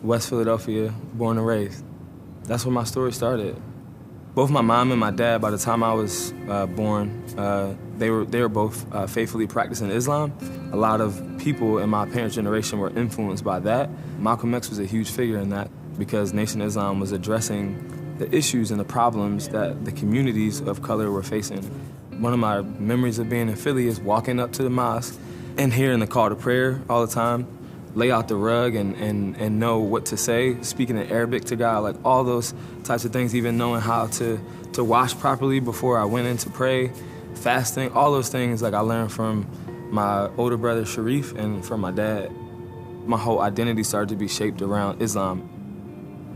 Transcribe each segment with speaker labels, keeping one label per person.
Speaker 1: West Philadelphia, born and raised. That's where my story started. Both my mom and my dad, by the time I was born, they were both faithfully practicing Islam. A lot of people in my parents' generation were influenced by that. Malcolm X was a huge figure in that because Nation of Islam was addressing the issues and the problems that the communities of color were facing. One of my memories of being in Philly is walking up to the mosque and hearing the call to prayer all the time, lay out the rug and know what to say, speaking in Arabic to God, like all those types of things, even knowing how to wash properly before I went in to pray, fasting, all those things like I learned from my older brother Sharif and from my dad. My whole identity started to be shaped around Islam.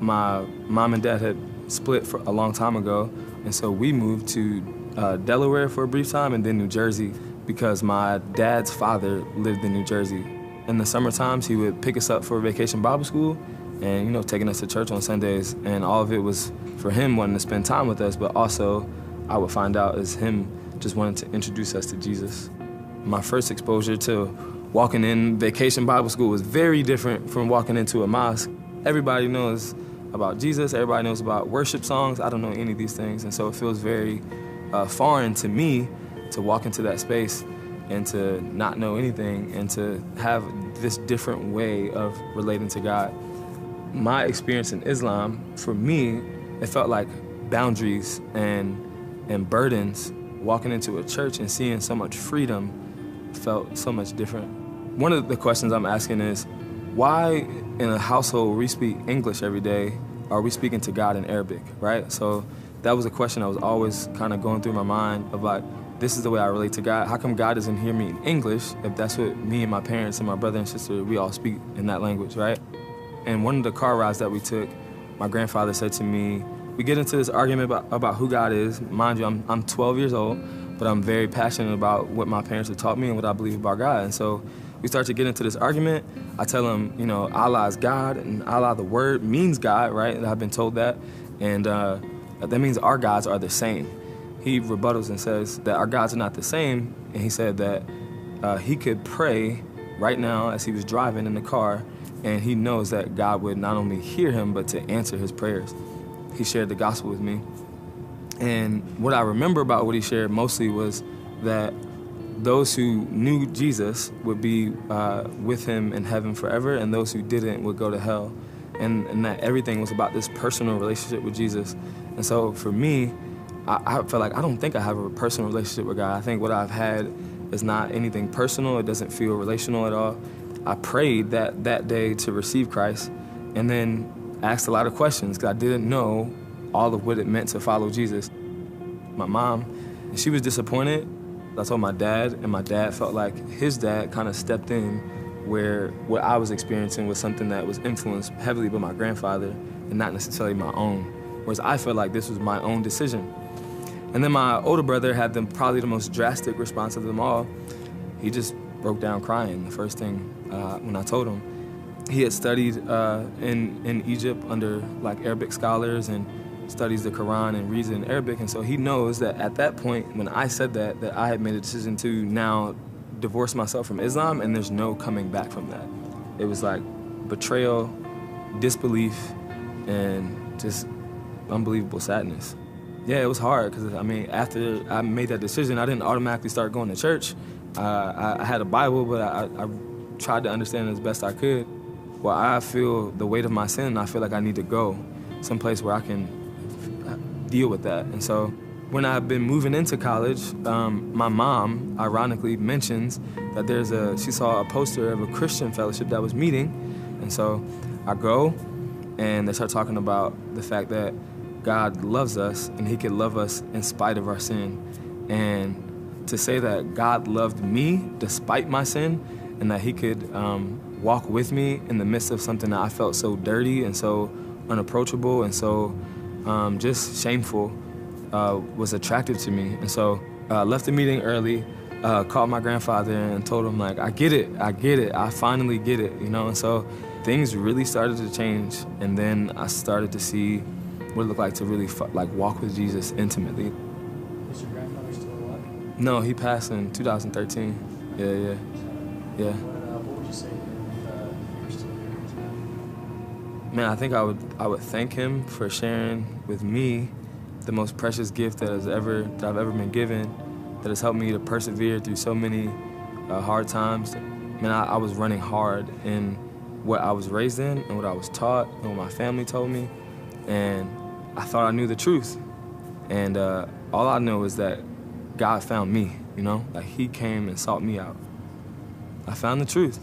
Speaker 1: My mom and dad had split for a long time ago, and so we moved to Delaware for a brief time and then New Jersey because my dad's father lived in New Jersey. In the summer times, he would pick us up for vacation Bible school and, you know, taking us to church on Sundays, and all of it was for him wanting to spend time with us, but also I would find out as him just wanting to introduce us to Jesus. My first exposure to walking in vacation Bible school was very different from walking into a mosque. Everybody knows about Jesus, everybody knows about worship songs. I don't know any of these things, and so it feels very foreign to me to walk into that space and to not know anything and to have this different way of relating to God. My experience in Islam, for me, it felt like boundaries and burdens. Walking into a church and seeing so much freedom felt so much different. One of the questions I'm asking is, why in a household where we speak English every day, are we speaking to God in Arabic, right? So that was a question I was always kind of going through my mind of like, this is the way I relate to God. How come God doesn't hear me in English if that's what me and my parents and my brother and sister, we all speak in that language, right? And one of the car rides that we took, my grandfather said to me, we get into this argument about who God is. Mind you, I'm 12 years old, but I'm very passionate about what my parents have taught me and what I believe about God. And so we start to get into this argument. I tell him, you know, Allah is God, and Allah, the word, means God, right? And I've been told that. And that means our gods are the same. He rebuttals and says that our gods are not the same. And he said that he could pray right now as he was driving in the car, and he knows that God would not only hear him, but to answer his prayers. He shared the gospel with me. And what I remember about what he shared mostly was that those who knew Jesus would be with him in heaven forever, and those who didn't would go to hell. And that everything was about this personal relationship with Jesus. And so for me, I felt like I don't think I have a personal relationship with God. I think what I've had is not anything personal. It doesn't feel relational at all. I prayed that day to receive Christ and then asked a lot of questions because I didn't know all of what it meant to follow Jesus. My mom, she was disappointed. I told my dad, and my dad felt like his dad kind of stepped in where what I was experiencing was something that was influenced heavily by my grandfather and not necessarily my own. Whereas I felt like this was my own decision. And then my older brother had probably the most drastic response of them all. He just broke down crying the first thing when I told him. He had studied in Egypt under like Arabic scholars and studies the Quran and reads it in Arabic, and so he knows that at that point when I said that I had made a decision to now divorce myself from Islam, and there's no coming back from that. It was like betrayal, disbelief, and just unbelievable sadness. Yeah, it was hard because, I mean, after I made that decision, I didn't automatically start going to church. I had a Bible, but I tried to understand it as best I could. Well, I feel the weight of my sin, and I feel like I need to go someplace where I can deal with that. And so when I've been moving into college, my mom, ironically, mentions that she saw a poster of a Christian fellowship that was meeting. And so I go, and they start talking about the fact that God loves us, and he could love us in spite of our sin. And to say that God loved me despite my sin, and that he could walk with me in the midst of something that I felt so dirty and so unapproachable and so just shameful was attractive to me. And so I left the meeting early, called my grandfather and told him, like, I get it, I finally get it, you know? And so things really started to change, and then I started to see what it looked like to really walk with Jesus intimately.
Speaker 2: Is your grandfather still alive?
Speaker 1: No, he passed in 2013. Yeah.
Speaker 2: What would you say if you were still here
Speaker 1: Man, I think I would thank him for sharing with me the most precious gift that I've ever been given, that has helped me to persevere through so many hard times. Man, I was running hard in what I was raised in and what I was taught and what my family told me, and I thought I knew the truth. And all I know is that God found me, you know? Like, he came and sought me out. I found the truth.